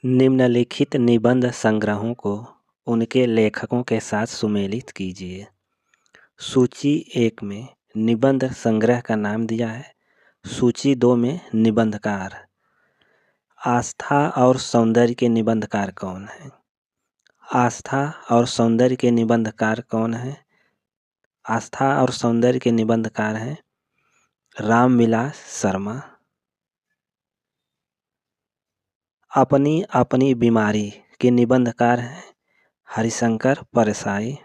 निम्नलिखित निबंध संग्रहों को उनके लेखकों के साथ सुमेलित कीजिए। सूची 1 में निबंध संग्रह का नाम दिया है। सूची 2 में निबंधकार। आस्था और सौंदर्य के निबंधकार कौन है? आस्था और सौंदर्य के निबंधकार कौन है? आस्था और सौंदर्य के निबंधकार हैं रामविलास शर्मा। अपनी अपनी बीमारी के निबंधकार हैं हरिशंकर परसाई।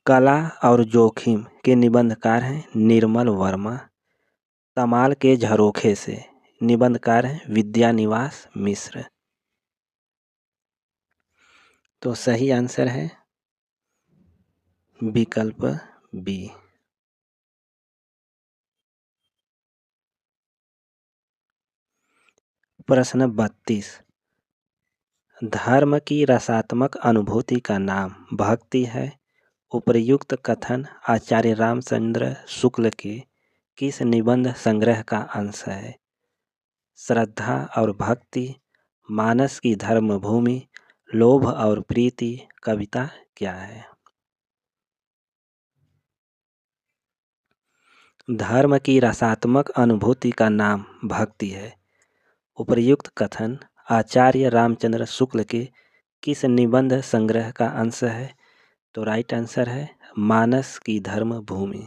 कला और जोखिम के निबंधकार हैं निर्मल वर्मा। कमाल के झरोखे से निबंधकार हैं विद्यानिवास मिश्र। तो सही आंसर है विकल्प बी। प्रश्न 32। धर्म की रसात्मक अनुभूति का नाम भक्ति है। उपर्युक्त कथन आचार्य रामचंद्र शुक्ल के किस निबंध संग्रह का अंश है? श्रद्धा और भक्ति, मानस की धर्म भूमि, लोभ और प्रीति, कविता क्या है? धर्म की रसात्मक अनुभूति का नाम भक्ति है। उपर्युक्त कथन आचार्य रामचंद्र शुक्ल के किस निबंध संग्रह का अंश है? तो राइट आंसर है मानस की धर्म भूमि।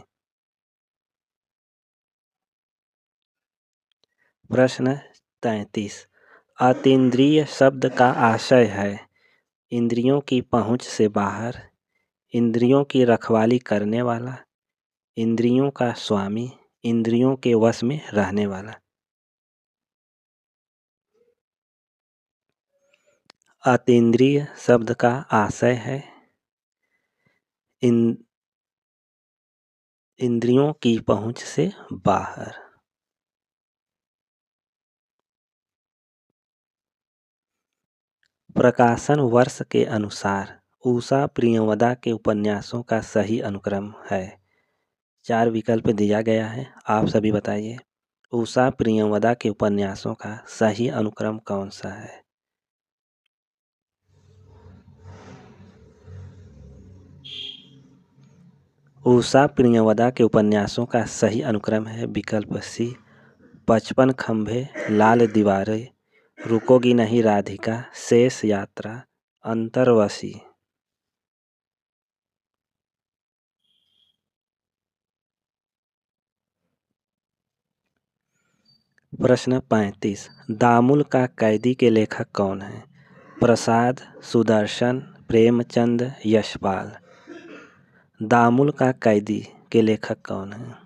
प्रश्न 33। अतीन्द्रिय शब्द का आशय है इंद्रियों की पहुंच से बाहर, इंद्रियों की रखवाली करने वाला, इंद्रियों का स्वामी, इंद्रियों के वश में रहने वाला। अतीन्द्रिय शब्द का आशय है इंद्रियों की पहुंच से बाहर। प्रकाशन वर्ष के अनुसार उषा प्रियंवदा के उपन्यासों का सही अनुक्रम है। 4 विकल्प दिया गया है, आप सभी बताइए उषा प्रियंवदा के उपन्यासों का सही अनुक्रम कौन सा है? उषा प्रियंवदा के उपन्यासों का सही अनुक्रम है विकल्प सी 55 खंभे, लाल दीवारें, रुकोगी नहीं राधिका, शेष यात्रा, अंतर्वशी। प्रश्न 35। दामुल का कैदी के लेखक कौन है? प्रसाद, सुदर्शन, प्रेमचंद, यशपाल। दामुल का कैदी के लेखक कौन है?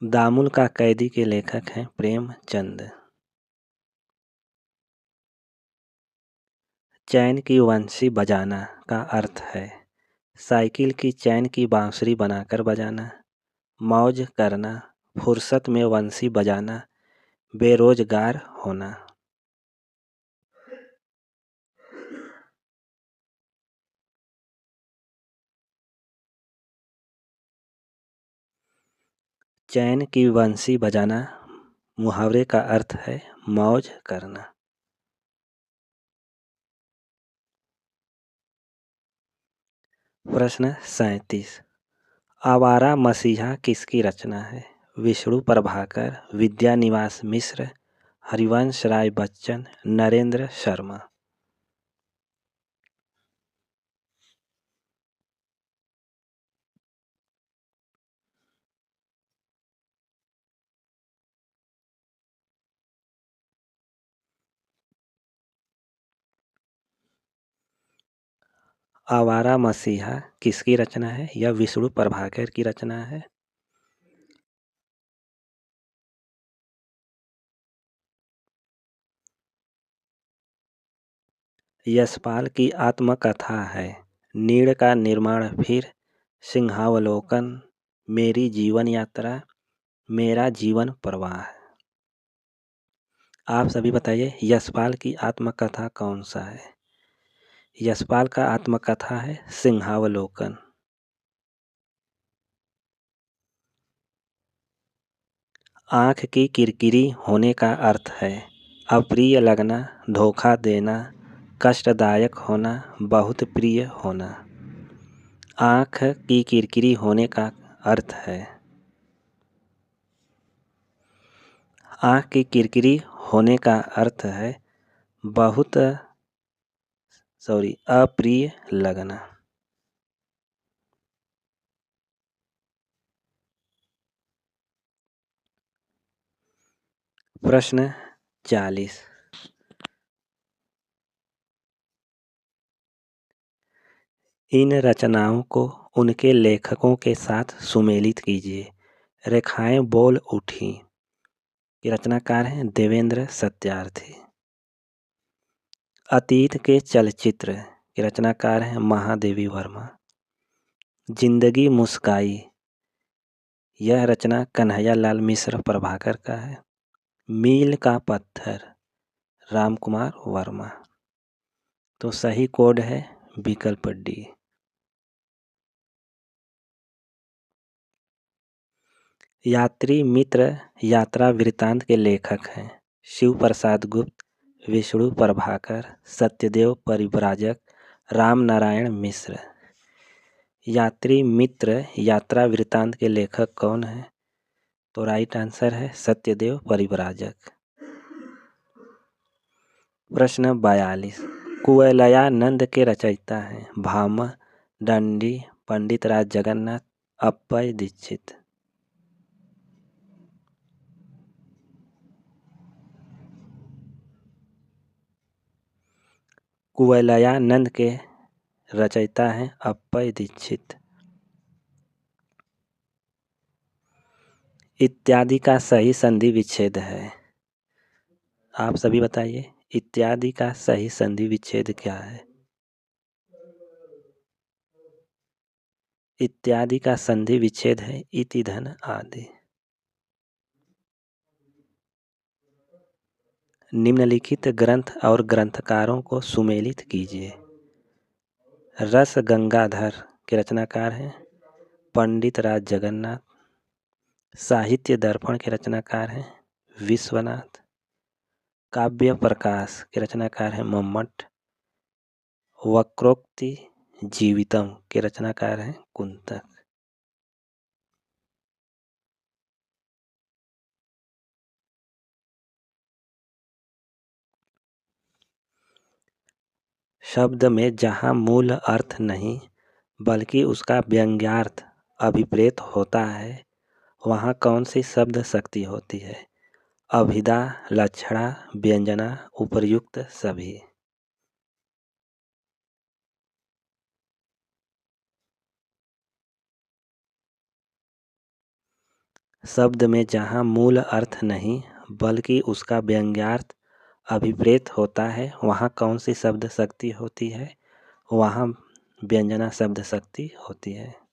दामुल का कैदी के लेखक हैं प्रेमचंद। चैन की बंसी बजाना का अर्थ है साइकिल की चैन की बांसुरी बनाकर बजाना, मौज करना, फुर्सत में बंसी बजाना, बेरोजगार होना। चैन की बंसी बजाना मुहावरे का अर्थ है मौज करना। प्रश्न 37। आवारा मसीहा किसकी रचना है? विष्णु प्रभाकर, विद्यानिवास मिश्र, हरिवंश राय बच्चन, नरेंद्र शर्मा। आवारा मसीहा किसकी रचना है? यह विष्णु प्रभाकर की रचना है। यशपाल की आत्मकथा है नीड़ का निर्माण फिर, सिंहावलोकन, मेरी जीवन यात्रा, मेरा जीवन प्रवाह। आप सभी बताइए यशपाल की आत्मकथा कौन सा है? यशपाल का आत्मकथा है सिंहावलोकन। आँख की किरकिरी होने का अर्थ है अप्रिय लगना, धोखा देना, कष्टदायक होना, बहुत प्रिय होना। आँख की किरकिरी होने का अर्थ है आँख की किरकिरी होने का अर्थ है बहुत अप्रिय लगना। प्रश्न 40। इन रचनाओं को उनके लेखकों के साथ सुमेलित कीजिए। रेखाएं बोल उठी के रचनाकार हैं देवेंद्र सत्यार्थी। अतीत के चलचित्र के रचनाकार हैं महादेवी वर्मा। जिंदगी मुस्काई यह रचना कन्हैया लाल मिश्र प्रभाकर का है। मील का पत्थर राम कुमार वर्मा। तो सही कोड है विकल्प डी। यात्री मित्र यात्रा वृत्तांत के लेखक हैं शिव प्रसाद गुप्त, विष्णु प्रभाकर, सत्यदेव परिव्राजक, राम नारायण मिश्र। यात्री मित्र यात्रा वृत्तांत के लेखक कौन है? तो राइट आंसर है सत्यदेव परिव्राजक। प्रश्न 42। कुवलयानंद के रचयिता हैं भामह, दंडी, पंडित राज जगन्नाथ, अप्पय दीक्षित। कुवलयानंद के रचयिता हैं अप्पय दीक्षित। इत्यादि का सही संधि विच्छेद है। आप सभी बताइए इत्यादि का सही संधि विच्छेद क्या है? इत्यादि का संधि विच्छेद है इति धन आदि। निम्नलिखित ग्रंथ और ग्रंथकारों को सुमेलित कीजिए। रस गंगाधर के रचनाकार हैं पंडित राज जगन्नाथ। साहित्य दर्पण के रचनाकार हैं विश्वनाथ। काव्य प्रकाश के रचनाकार हैं मम्मट। वक्रोक्ति जीवितम के रचनाकार हैं कुंतक। शब्द में जहाँ मूल अर्थ नहीं बल्कि उसका व्यंग्यार्थ अभिप्रेत होता है वहाँ कौन सी शब्द शक्ति होती है? अभिधा, लक्षणा, व्यंजना, उपर्युक्त सभी। शब्द में जहाँ मूल अर्थ नहीं बल्कि उसका व्यंग्यार्थ अभिप्रेत होता है वहाँ कौन सी शब्द शक्ति होती है? वहाँ व्यंजना शब्द शक्ति होती है।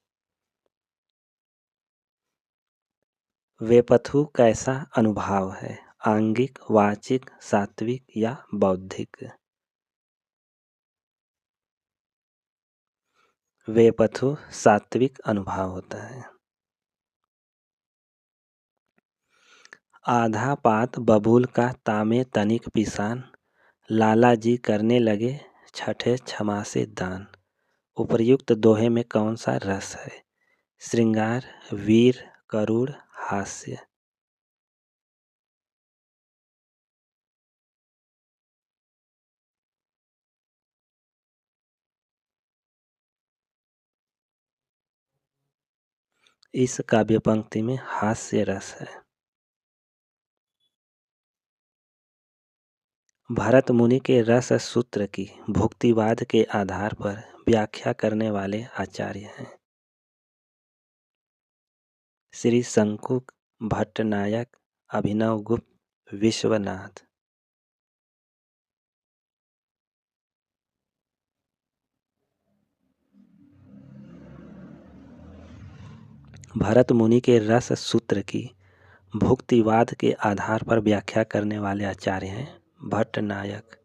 वेपथु कैसा अनुभाव है? आंगिक, वाचिक, सात्विक या बौद्धिक? वेपथु सात्विक अनुभाव होता है। आधा पात बबूल का तामे तनिक पिसान, लाला जी करने लगे छठे क्षमा से दान। उपर्युक्त दोहे में कौन सा रस है? श्रृंगार, वीर, करुण, हास्य। इस काव्य पंक्ति में हास्य रस है। भरत मुनि के रस सूत्र की भुक्तिवाद के आधार पर व्याख्या करने वाले आचार्य हैं श्री शंकु भट्टनायक, अभिनव गुप्त, विश्वनाथ। भरत मुनि के रस सूत्र की भुक्तिवाद के आधार पर व्याख्या करने वाले आचार्य हैं भट्टनायक।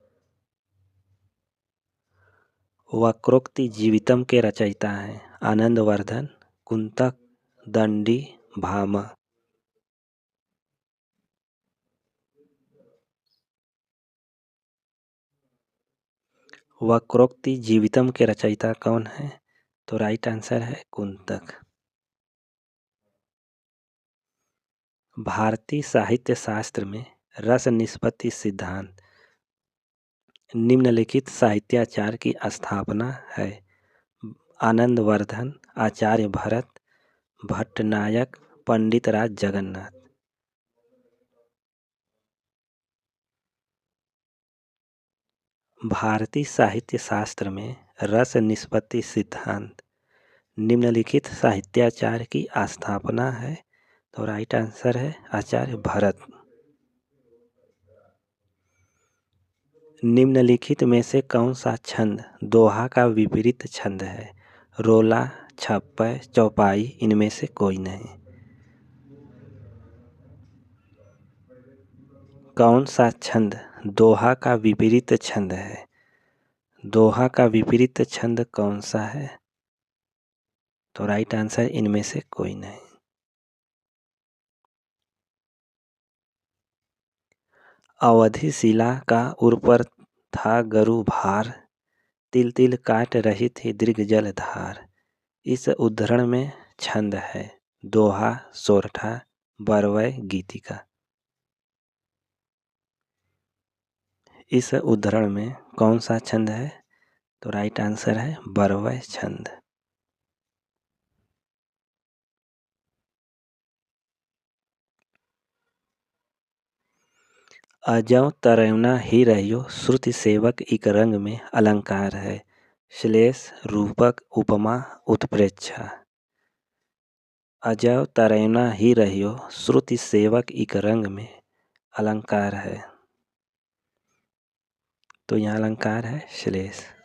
वक्रोक्ति जीवितम के रचयिता हैं आनंदवर्धन, कुंतक, दंडी, भामह। वक्रोक्ति जीवितम के रचयिता कौन है? तो राइट आंसर है कुंतक। भारतीय साहित्य शास्त्र में रस निष्पत्ति सिद्धांत निम्नलिखित साहित्याचार की स्थापना है। आनंदवर्धन, आचार्य भरत, भट्टनायक, पंडितराज जगन्नाथ। भारतीय साहित्य शास्त्र में रस निष्पत्ति सिद्धांत निम्नलिखित साहित्याचार की स्थापना है। तो राइट आंसर है आचार्य भरत। निम्नलिखित में से कौन सा छंद दोहा का विपरीत छंद है? रोला, छप्पय, चौपाई, इनमें से कोई नहीं। कौन सा छंद दोहा का विपरीत छंद है? दोहा का विपरीत छंद कौन सा है? तो राइट आंसर इनमें से कोई नहीं। अवधि शिला का उर पर था गरु भार, तिल तिल काट रही थी दीर्घ जल धार। इस उद्धरण में छंद है दोहा, सोरठा, बरवय, गीतिका। इस उद्धरण में कौन सा छंद है? तो राइट आंसर है बरवय छंद। अजौ तरौना ही रहियो श्रुति सेवक इक रंग में अलंकार है। श्लेष, रूपक, उपमा, उत्प्रेक्षा। अजौ तरौना ही रहियो श्रुति सेवक इक रंग में अलंकार है। तो यहाँ अलंकार है श्लेष।